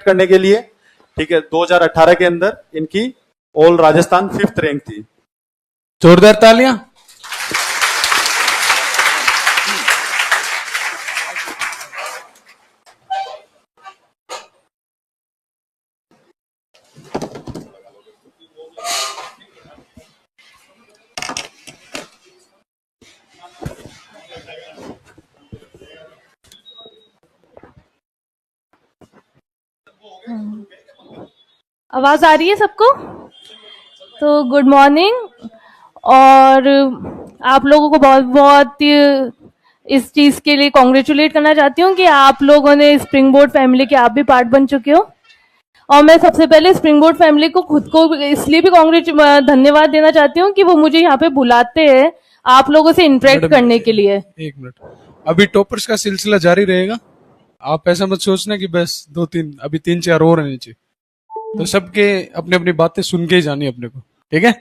करने के लिए, ठीक है। 2018 के अंदर इनकी ऑल राजस्थान 5th रैंक थी। जोरदार तालियां। आवाज आ रही है सबको? तो गुड मॉर्निंग, और आप लोगों को बहुत बहुत इस चीज के लिए कॉन्ग्रेचुलेट करना चाहती हूँ कि आप लोगों ने स्प्रिंग बोर्ड फैमिली के आप भी पार्ट बन चुके हो। और मैं सबसे पहले स्प्रिंग बोर्ड फैमिली को खुद को इसलिए भी धन्यवाद देना चाहती हूँ कि वो मुझे यहाँ पे बुलाते हैं आप लोगों से इंटरेक्ट करने के लिए। एक मिनट, अभी टॉपर्स का सिलसिला जारी रहेगा। आप ऐसा मत सोचना कि बस 2-3, अभी 3-4 और रहने चाहिए। तो सबके अपनी अपनी बातें सुन के ही जानी अपने को, ठीक है?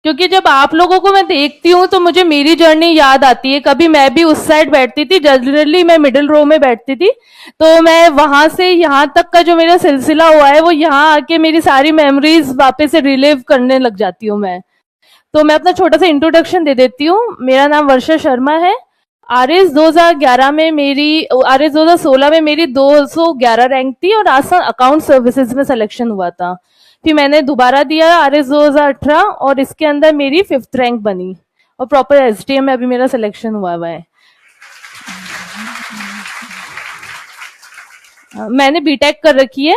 क्योंकि जब आप लोगों को मैं देखती हूँ तो मुझे मेरी जर्नी याद आती है। कभी मैं भी उस साइड बैठती थी, जनरली मैं मिडिल रो में बैठती थी, तो मैं वहां से यहाँ तक का जो मेरा सिलसिला हुआ है वो यहाँ आके मेरी सारी मेमोरीज वापस से रिलीव करने लग जाती हूँ मैं। तो मैं अपना छोटा सा इंट्रोडक्शन दे देती हूँ। मेरा नाम वर्षा शर्मा है। आरएस 2011 में मेरी आरएस 2016 में मेरी 211 रैंक थी और आसान अकाउंट सर्विसेज में सिलेक्शन हुआ था। फिर मैंने दोबारा दिया आरएस 2018 और इसके अंदर मेरी 5th रैंक बनी और प्रॉपर एसटीएम में अभी मेरा सिलेक्शन हुआ है। मैंने बीटेक कर रखी है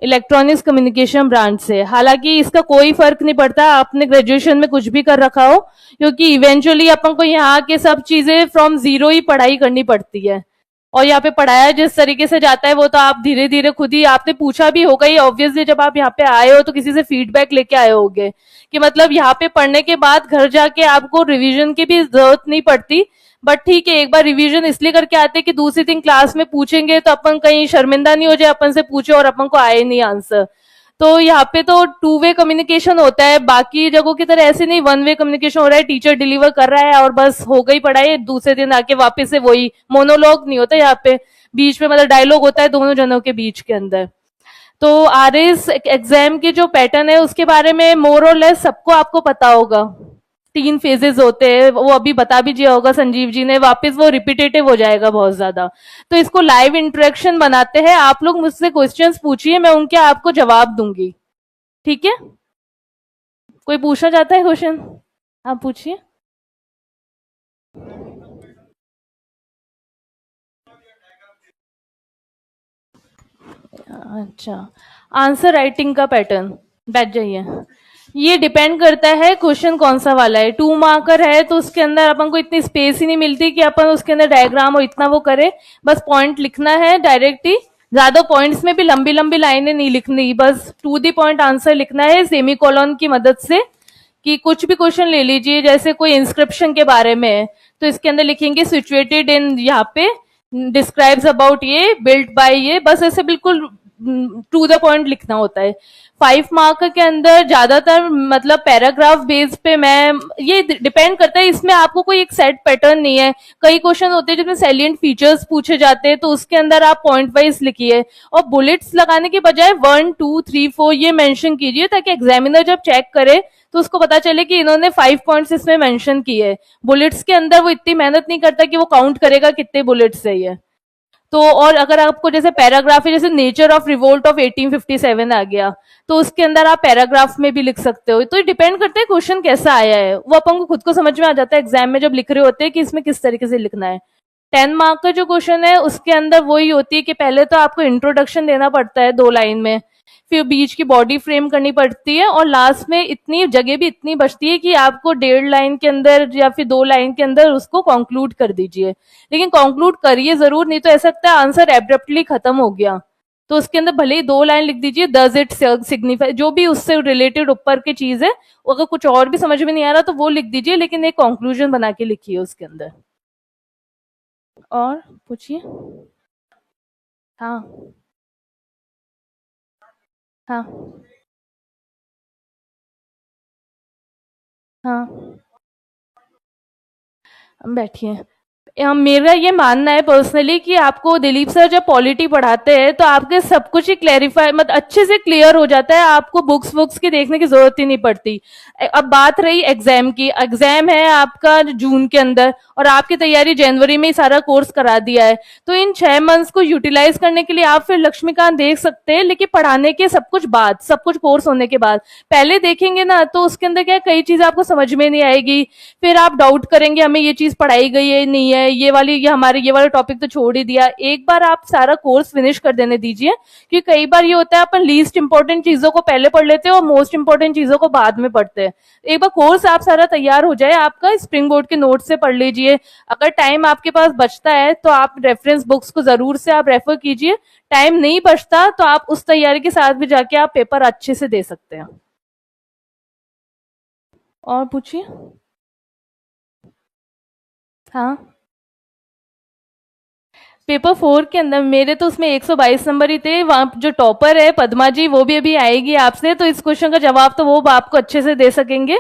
इलेक्ट्रॉनिक्स कम्युनिकेशन ब्रांच से। हालांकि इसका कोई फर्क नहीं पड़ता आपने ग्रेजुएशन में कुछ भी कर रखा हो, क्योंकि इवेंचुअली अपन को यहाँ के सब चीजें फ्रॉम जीरो ही पढ़ाई करनी पड़ती है। और यहाँ पे पढ़ाया जिस तरीके से जाता है वो तो आप धीरे धीरे खुद ही, आपने पूछा भी होगा ही ऑब्वियसली, जब आप यहाँ पे आए हो तो किसी से फीडबैक लेके आए होगे कि मतलब यहाँ पे पढ़ने के बाद घर जाके आपको रिवीजन की भी जरूरत नहीं पड़ती। बट ठीक है, एक बार रिवीजन इसलिए करके आते कि दूसरी दिन क्लास में पूछेंगे तो अपन कहीं शर्मिंदा नहीं हो जाए अपन से पूछे और अपन को आए नहीं आंसर। तो यहाँ पे तो 2 वे कम्युनिकेशन होता है, बाकी जगहों की तरह ऐसे नहीं 1 वे कम्युनिकेशन हो रहा है, टीचर डिलीवर कर रहा है और बस हो गई पढ़ाई, दूसरे दिन आके वापस से वही मोनोलॉग नहीं होता यहाँ पे, बीच में मतलब डायलॉग होता है दोनों जनों के बीच के अंदर। तो आरएस एग्जाम के जो पैटर्न है उसके बारे में मोर और लेस सबको आपको पता होगा। 3 फेजेस होते हैं, वो अभी बता भी दिया होगा संजीव जी ने, वापस वो रिपीटेटिव हो जाएगा बहुत ज्यादा। तो इसको लाइव इंटरेक्शन बनाते हैं, आप लोग मुझसे क्वेश्चंस पूछिए, मैं उनके आपको जवाब दूंगी, ठीक है? कोई पूछना चाहता है क्वेश्चन? आप पूछिए। अच्छा, आंसर राइटिंग का पैटर्न, बैठ जाइए। ये डिपेंड करता है क्वेश्चन कौन सा वाला है। 2 मार्कर है तो उसके अंदर अपन को इतनी स्पेस ही नहीं मिलती कि अपन उसके अंदर डायग्राम और इतना वो करे, बस पॉइंट लिखना है डायरेक्ट ही। ज्यादा पॉइंट्स में भी लंबी लंबी लाइनें नहीं लिखनी, बस टू दी पॉइंट आंसर लिखना है सेमी कॉलन की मदद से। कि कुछ भी क्वेश्चन ले लीजिए, जैसे कोई इंस्क्रिप्शन के बारे में है तो इसके अंदर लिखेंगे सिचुएटेड इन, यहाँ पे डिस्क्राइब्स अबाउट ये, बिल्ट बाय ये, बस ऐसे बिल्कुल टू द पॉइंट लिखना होता है। 5 मार्क के अंदर ज्यादातर मतलब पैराग्राफ बेस पे, मैं ये डिपेंड करता है, इसमें आपको कोई एक सेट पैटर्न नहीं है। कई क्वेश्चन होते हैं जिसमें सैलिएंट फीचर्स पूछे जाते हैं तो उसके अंदर आप पॉइंट वाइज लिखिए और बुलेट्स लगाने के बजाय 1 2 3 4 ये मेंशन कीजिए, ताकि एग्जामिनर जब चेक करे तो उसको पता चले कि इन्होंने 5 पॉइंट्स इसमें मेंशन किए। बुलेट्स के अंदर वो इतनी मेहनत नहीं करता कि वो काउंट करेगा कितने बुलेट्स है ये। तो और अगर आपको जैसे पैराग्राफ है, जैसे नेचर ऑफ रिवोल्ट ऑफ 1857 आ गया तो उसके अंदर आप पैराग्राफ में भी लिख सकते हो। तो डिपेंड करता है क्वेश्चन कैसा आया है, वो अपन को खुद को समझ में आ जाता है एग्जाम में जब लिख रहे होते हैं कि इसमें किस तरीके से लिखना है। 10 मार्क का जो क्वेश्चन है उसके अंदर वही होती है कि पहले तो आपको इंट्रोडक्शन देना पड़ता है 2 लाइन में, फिर बीच की बॉडी फ्रेम करनी पड़ती है और लास्ट में इतनी जगह भी इतनी बचती है कि आपको 1.5 लाइन के अंदर या फिर 2 लाइन के अंदर उसको कंक्लूड कर दीजिए। लेकिन कंक्लूड करिए जरूर, नहीं तो ऐसा लगता है आंसर एब्रप्टली खत्म हो गया। तो उसके अंदर भले ही 2 लाइन लिख दीजिए, डज इट सिग्निफाई, जो भी उससे रिलेटेड ऊपर की चीज है, अगर कुछ और भी समझ में नहीं आ रहा तो वो लिख दीजिए, लेकिन एक कंक्लूजन बना के लिखिए उसके अंदर। और पूछिए। हाँ हाँ हाँ, बैठिए। मेरा ये मानना है पर्सनली कि आपको दिलीप सर जब पॉलिटी पढ़ाते हैं तो आपके सब कुछ ही क्लैरिफाई मतलब अच्छे से क्लियर हो जाता है, आपको बुक्स की देखने की जरूरत ही नहीं पड़ती। अब बात रही एग्जाम की, एग्जाम है आपका जून के अंदर और आपकी तैयारी जनवरी में ही सारा कोर्स करा दिया है, तो इन 6 मंथ्स को यूटिलाइज करने के लिए आप फिर लक्ष्मीकांत देख सकते हैं, लेकिन पढ़ाने के सब कुछ बाद, सब कुछ कोर्स होने के बाद पहले देखेंगे ना तो उसके अंदर क्या कई चीजें आपको समझ में नहीं आएगी, फिर आप डाउट करेंगे हमें ये चीज पढ़ाई गई है नहीं है, ये वाला टॉपिक तो छोड़ ही दिया। एक बार आप सारा कोर्स फिनिश कर देने दीजिए, क्योंकि कई बार ये होता है अपन लीस्ट इंपॉर्टेंट चीजों को पहले पढ़ लेते हैं और मोस्ट इंपॉर्टेंट चीजों को बाद में पढ़ते हैं। एक बार कोर्स आप सारा तैयार हो जाए आपका, स्प्रिंग बोर्ड के नोट से पढ़ लीजिए। अगर टाइम आपके पास बचता है तो आप रेफरेंस बुक्स को जरूर से आप रेफर कीजिए, टाइम नहीं बचता तो आप उस तैयारी के साथ भी जाके आप पेपर अच्छे से दे सकते हैं। और पूछिए। हाँ, पेपर 4 के अंदर मेरे तो उसमें 122 नंबर ही थे। वहां जो टॉपर है पद्मा जी वो भी अभी आएगी आपसे, तो इस क्वेश्चन का जवाब तो वो आपको अच्छे से दे सकेंगे।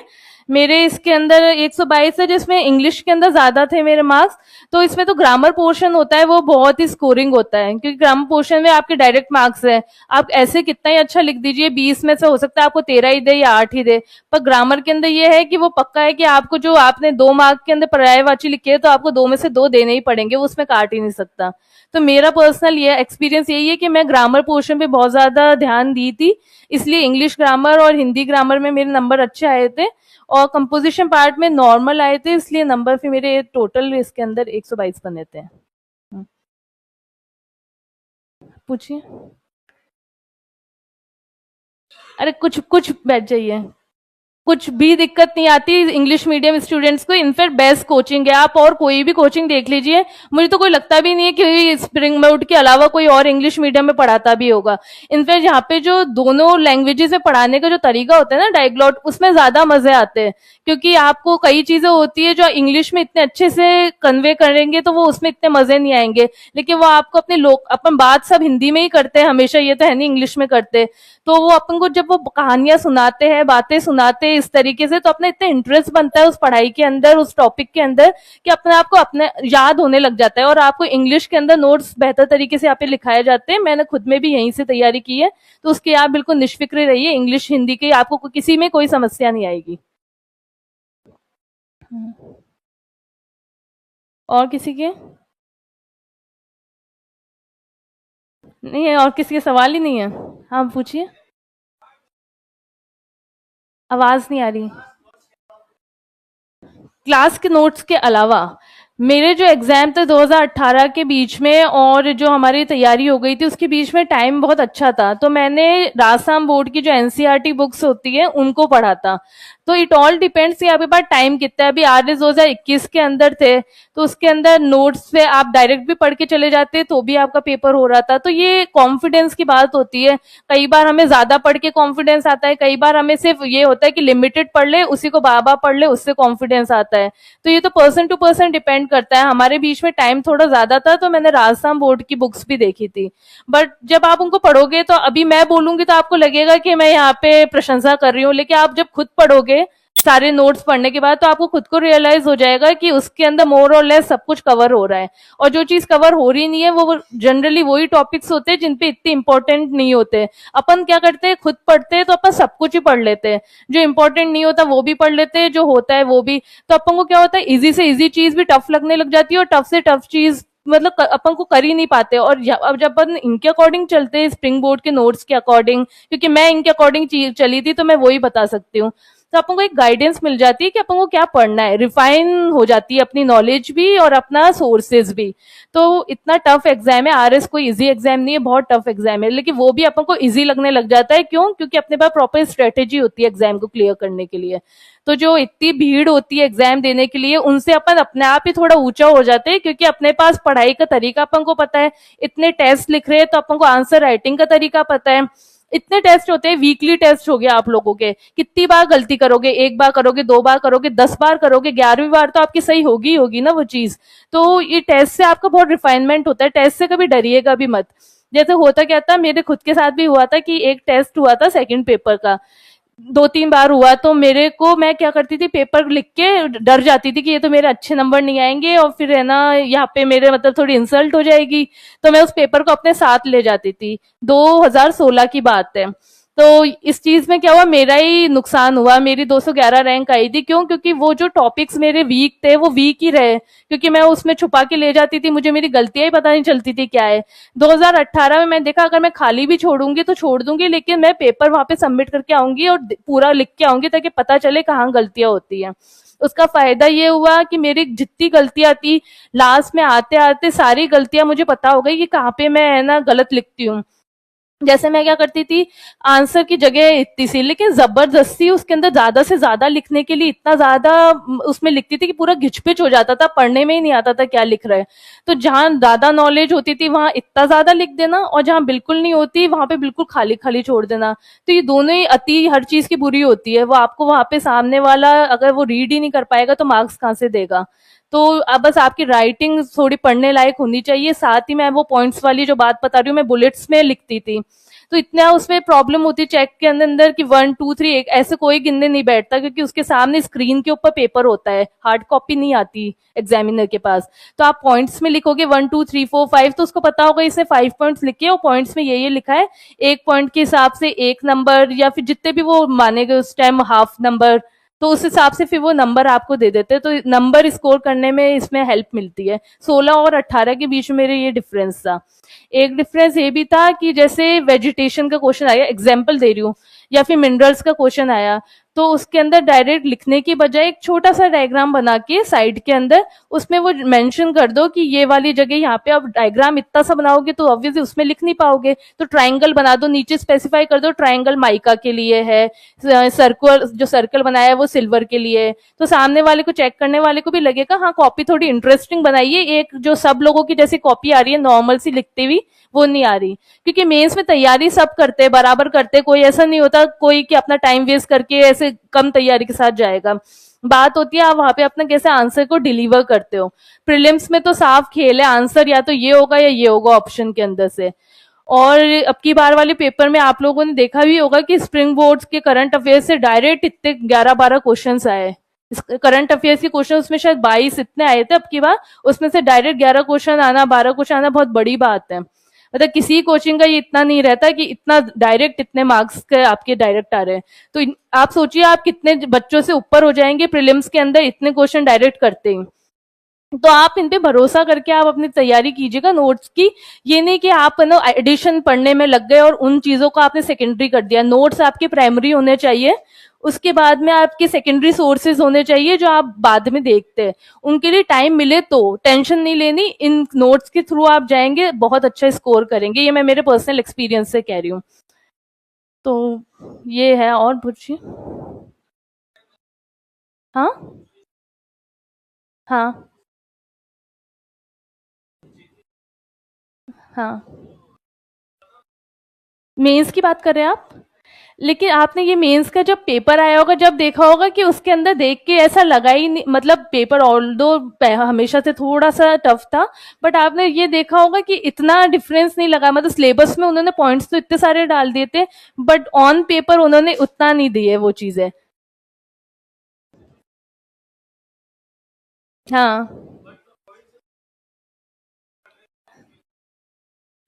मेरे इसके अंदर 122 है, जिसमें इंग्लिश के अंदर ज्यादा थे मेरे मार्क्स। तो इसमें तो ग्रामर पोर्शन होता है वो बहुत ही स्कोरिंग होता है, क्योंकि ग्रामर पोर्शन में आपके डायरेक्ट मार्क्स है। आप ऐसे कितना ही अच्छा लिख दीजिए, 20 में से हो सकता है आपको 13 ही दे या 8 ही दे, पर ग्रामर के अंदर ये है कि वो पक्का है कि आपको जो आपने 2 मार्क के अंदर पर्यायवाची लिखी है तो आपको 2 में से 2 देने ही पड़ेंगे, वो उसमें काट ही नहीं सकता। तो मेरा पर्सनल ये एक्सपीरियंस यही है कि मैं ग्रामर पोर्शन पे बहुत ज्यादा ध्यान दी थी, इसलिए इंग्लिश ग्रामर और हिंदी ग्रामर में मेरे नंबर अच्छे आए थे, और कंपोजिशन पार्ट में नॉर्मल आए थे, इसलिए नंबर फिर मेरे टोटल इसके अंदर 122 बने थे। पूछिए। अरे कुछ कुछ बैठ जाइए, कुछ भी दिक्कत नहीं आती इंग्लिश मीडियम स्टूडेंट्स को, इनफैक्ट बेस्ट कोचिंग है। आप और कोई भी कोचिंग देख लीजिए, मुझे तो कोई लगता भी नहीं है कि स्प्रिंग बोर्ड के अलावा कोई और इंग्लिश मीडियम में पढ़ाता भी होगा। इनफैक्ट यहाँ पे जो दोनों लैंग्वेजेस में पढ़ाने का जो तरीका होता है ना डायग्लॉट, उसमें ज्यादा मजे आते हैं, क्योंकि आपको कई चीजें होती है जो इंग्लिश में इतने अच्छे से कन्वे करेंगे तो वो उसमें इतने मजे नहीं आएंगे, लेकिन वो आपको अपने लोग अपन बात सब हिंदी में ही करते हैं हमेशा, ये तो है नहीं इंग्लिश में करते, तो वो अपन को जब वो कहानियां सुनाते हैं बातें सुनाते हैं इस तरीके से, तो अपना इतना इंटरेस्ट बनता है उस पढ़ाई के अंदर उस टॉपिक के अंदर कि अपने आप को अपने याद होने लग जाता है, और आपको इंग्लिश के अंदर नोट्स बेहतर तरीके से यहाँ पे लिखाए जाते हैं। मैंने खुद में भी यहीं से तैयारी की है, तो उसकी आप बिल्कुल निष्फिक्र रहिए, इंग्लिश हिंदी की आपको किसी में कोई समस्या नहीं आएगी। और किसी के नहीं है? और किसी के सवाल ही नहीं है? हाँ पूछिए। आवाज नहीं आ रही। क्लास के नोट्स के अलावा मेरे जो एग्जाम थे 2018 के बीच में और जो हमारी तैयारी हो गई थी उसके बीच में टाइम बहुत अच्छा था, तो मैंने राजस्थान बोर्ड की जो एनसीईआरटी बुक्स होती है उनको पढ़ा था। तो इट ऑल डिपेंड्स कि आपके पास टाइम कितना है। अभी आरएस 2021 के अंदर थे तो उसके अंदर नोट्स से आप डायरेक्ट भी पढ़ के चले जाते तो भी आपका पेपर हो रहा था। तो ये कॉन्फिडेंस की बात होती है, कई बार हमें ज्यादा पढ़ के कॉन्फिडेंस आता है, कई बार हमें सिर्फ ये होता है कि लिमिटेड पढ़ ले उसी को बार बार पढ़ ले उससे कॉन्फिडेंस आता है। तो ये तो पर्सन टू पर्सन डिपेंड करता है। हमारे बीच में टाइम थोड़ा ज्यादा था तो मैंने राजस्थान बोर्ड की बुक्स भी देखी थी, बट जब आप उनको पढ़ोगे तो अभी मैं बोलूंगी तो आपको लगेगा कि मैं यहाँ पे प्रशंसा कर रही हूँ, लेकिन आप जब खुद पढ़ोगे सारे नोट्स पढ़ने के बाद तो आपको खुद को रियलाइज हो जाएगा कि उसके अंदर मोर और लेस सब कुछ कवर हो रहा है, और जो चीज कवर हो रही नहीं है वो जनरली वही टॉपिक्स होते हैं जिन पे इतने इंपॉर्टेंट नहीं होते। अपन क्या करते हैं खुद पढ़ते हैं तो अपन सब कुछ ही पढ़ लेते हैं, जो इंपॉर्टेंट नहीं होता वो भी पढ़ लेते हैं, जो होता है वो भी। तो अपन को क्या होता है इजी से इजी चीज भी टफ लगने लग जाती है और टफ से टफ चीज मतलब अपन को कर ही नहीं पाते। और अब जब अपन इनके अकॉर्डिंग चलते हैं स्प्रिंग बोर्ड के नोट्स के अकॉर्डिंग, क्योंकि मैं इनके अकॉर्डिंग चली थी तो मैं वही बता सकती हूँ, तो अपन को एक गाइडेंस मिल जाती है कि अपन को क्या पढ़ना है, रिफाइन हो जाती है अपनी नॉलेज भी और अपना सोर्सेज भी। तो इतना टफ एग्जाम है आरएस, कोई इजी एग्जाम नहीं है, बहुत टफ एग्जाम है, लेकिन वो भी अपन को इजी लगने लग जाता है। क्यों? क्योंकि अपने पास प्रॉपर स्ट्रेटेजी होती है एग्जाम को क्लियर करने के लिए। तो जो इतनी भीड़ होती है एग्जाम देने के लिए उनसे अपन अपने आप ही थोड़ा ऊंचा हो जाते हैं, क्योंकि अपने पास पढ़ाई का तरीका अपन को पता है, इतने टेस्ट लिख रहे हैं तो अपन को आंसर राइटिंग का तरीका पता है, इतने टेस्ट होते हैं, वीकली टेस्ट हो गया आप लोगों के, कितनी बार गलती करोगे, 1 बार करोगे, 2 बार करोगे, 10 बार करोगे, 11वीं बार तो आपकी सही होगी होगी ना वो चीज। तो ये टेस्ट से आपका बहुत रिफाइनमेंट होता है, टेस्ट से कभी डरिएगा भी मत। जैसे होता क्या था मेरे खुद के साथ भी हुआ था कि एक टेस्ट हुआ था सेकंड पेपर का, 2-3 बार हुआ, तो मेरे को, मैं क्या करती थी, पेपर लिख के डर जाती थी कि ये तो मेरे अच्छे नंबर नहीं आएंगे और फिर है ना यहाँ पे मेरे मतलब थोड़ी इंसल्ट हो जाएगी, तो मैं उस पेपर को अपने साथ ले जाती थी। 2016 की बात है। तो इस चीज में क्या हुआ, मेरा ही नुकसान हुआ, मेरी 211 रैंक आई थी। क्यों? क्योंकि वो जो टॉपिक्स मेरे वीक थे वो वीक ही रहे, क्योंकि मैं उसमें छुपा के ले जाती थी, मुझे मेरी गलतियां ही पता नहीं चलती थी क्या है। 2018 में मैं देखा अगर मैं खाली भी छोड़ूंगी तो छोड़ दूंगी, लेकिन मैं पेपर वहां पे सबमिट करके आऊंगी और पूरा लिख के आऊंगी ताकि पता चले कहाँ गलतियां होती है। उसका फायदा ये हुआ कि मेरी जितनी गलतियां थी, लास्ट में आते आते सारी गलतियां मुझे पता हो गई कि कहाँ पे मैं है ना गलत लिखती हूँ। जैसे मैं क्या करती थी, आंसर की जगह इतनी सी, लेकिन जबरदस्ती उसके अंदर ज्यादा से ज्यादा लिखने के लिए इतना ज्यादा उसमें लिखती थी कि पूरा घिचपिच हो जाता था, पढ़ने में ही नहीं आता था क्या लिख रहे हैं। तो जहां ज्यादा नॉलेज होती थी वहां इतना ज्यादा लिख देना, और जहां बिल्कुल नहीं होती वहां पे बिल्कुल खाली खाली छोड़ देना। तो ये दोनों ही अति हर चीज की बुरी होती है। वो आपको वहां पे सामने वाला अगर वो रीड ही नहीं कर पाएगा तो मार्क्स कहाँ से देगा। तो अब बस आपकी राइटिंग थोड़ी पढ़ने लायक होनी चाहिए। साथ ही मैं वो पॉइंट्स वाली जो बात बता रही हूँ मैं बुलेट्स में लिखती थी, तो इतना उसमें प्रॉब्लम होती चेक के अंदर कि 1 2 3 एक ऐसे कोई गिनने नहीं बैठता, क्योंकि उसके सामने स्क्रीन के ऊपर पेपर होता है, हार्ड कॉपी नहीं आती एग्जामिनर के पास। तो आप पॉइंट्स में लिखोगे 1 2 3 4 5, तो उसको पता होगा इसने 5 पॉइंट्स लिखे और पॉइंट्स में ये लिखा है। एक पॉइंट के हिसाब से एक नंबर, या फिर जितने भी वो मानेगे उस टाइम हाफ नंबर, तो उस हिसाब से फिर वो नंबर आपको दे देते हैं। तो नंबर स्कोर करने में इसमें हेल्प मिलती है। 16 और 18 के बीच में मेरे ये डिफरेंस था। एक डिफरेंस ये भी था कि जैसे वेजिटेशन का क्वेश्चन आया, एग्जाम्पल दे रही हूँ, या फिर मिनरल्स का क्वेश्चन आया, तो उसके अंदर डायरेक्ट लिखने की बजाय एक छोटा सा डायग्राम बना के साइड के अंदर उसमें वो मेंशन कर दो कि ये वाली जगह यहाँ पे, अब डायग्राम इतना सा बनाओगे तो ऑब्वियसली उसमें लिख नहीं पाओगे, तो ट्राइंगल बना दो, नीचे स्पेसिफाई कर दो ट्राइंगल माइका के लिए है, सर्कल जो सर्कल बनाया है वो सिल्वर के लिए है। तो सामने वाले को, चेक करने वाले को भी लगेगा हाँ कॉपी थोड़ी इंटरेस्टिंग बनाइए, एक जो सब लोगों की जैसी कॉपी आ रही है नॉर्मल सी लिखती हुई वो नहीं आ रही। क्योंकि मेंस में तैयारी सब करते हैं, बराबर करते हैं, कोई ऐसा नहीं होता कोई कि अपना टाइम वेस्ट करके ऐसे कम तैयारी के साथ जाएगा। बात होती है आप वहां पे अपना कैसे आंसर को डिलीवर करते हो। प्रीलिम्स में तो साफ खेल है, आंसर या तो ये होगा या ये होगा ऑप्शन के अंदर से। और अब की बार वाले पेपर में आप लोगों ने देखा भी होगा कि स्प्रिंग बोर्ड के करंट अफेयर्स से डायरेक्ट इतने 11-12 क्वेश्चन आए। करंट अफेयर्स के क्वेश्चन उसमें शायद 22 इतने आए थे अब की बार, उसमें से डायरेक्ट 11 क्वेश्चन आना, 12 क्वेश्चन आना बहुत बड़ी बात है। मतलब किसी कोचिंग का ये इतना नहीं रहता कि इतना डायरेक्ट इतने मार्क्स के आपके डायरेक्ट आ रहे हैं। तो आप सोचिए आप कितने बच्चों से ऊपर हो जाएंगे प्रीलिम्स के अंदर इतने क्वेश्चन डायरेक्ट करते हैं। तो आप इन पे भरोसा करके आप अपनी तैयारी कीजिएगा नोट्स की। ये नहीं कि आप ना एडिशन पढ़ने में लग गए और उन चीजों को आपने सेकेंडरी कर दिया। नोट्स आपके प्राइमरी होने चाहिए, उसके बाद में आपके सेकेंडरी सोर्सेज होने चाहिए जो आप बाद में देखते हैं। उनके लिए टाइम मिले तो टेंशन नहीं लेनी, इन नोट्स के थ्रू आप जाएंगे बहुत अच्छा स्कोर करेंगे। ये मैं मेरे पर्सनल एक्सपीरियंस से कह रही हूँ। तो ये है। और पूछिए। हाँ हाँ हाँ, मेंस की बात कर रहे हैं आप? लेकिन आपने ये मेंस का जब पेपर आया होगा, जब देखा होगा कि उसके अंदर देख के ऐसा लगा ही नहीं, मतलब पेपर ऑल्दो हमेशा से थोड़ा सा टफ था, बट आपने ये देखा होगा कि इतना डिफरेंस नहीं लगा। मतलब सिलेबस में उन्होंने पॉइंट्स तो इतने सारे डाल दिए थे, बट ऑन पेपर उन्होंने उतना नहीं दिए वो चीजें। हाँ,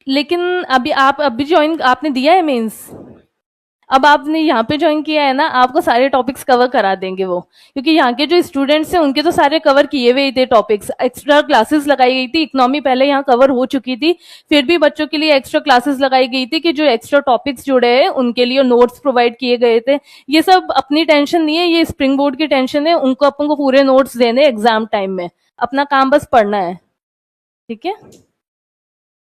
लेकिन अभी आप अभी ज्वाइन आपने दिया है मेंस, अब आपने यहाँ पे ज्वाइन किया है ना, आपको सारे टॉपिक्स कवर करा देंगे वो, क्योंकि यहाँ के जो स्टूडेंट्स हैं उनके तो सारे कवर किए हुए थे टॉपिक्स। एक्स्ट्रा क्लासेस लगाई गई थी, इकोनॉमी पहले यहाँ कवर हो चुकी थी, फिर भी बच्चों के लिए एक्स्ट्रा क्लासेस लगाई गई थी कि जो एक्स्ट्रा टॉपिक्स जुड़े हैं उनके लिए नोट्स प्रोवाइड किए गए थे। ये सब अपनी टेंशन नहीं है, ये स्प्रिंग बोर्ड की टेंशन है, उनको अपन को पूरे नोट्स देने एग्जाम टाइम में, अपना काम बस पढ़ना है। ठीक है।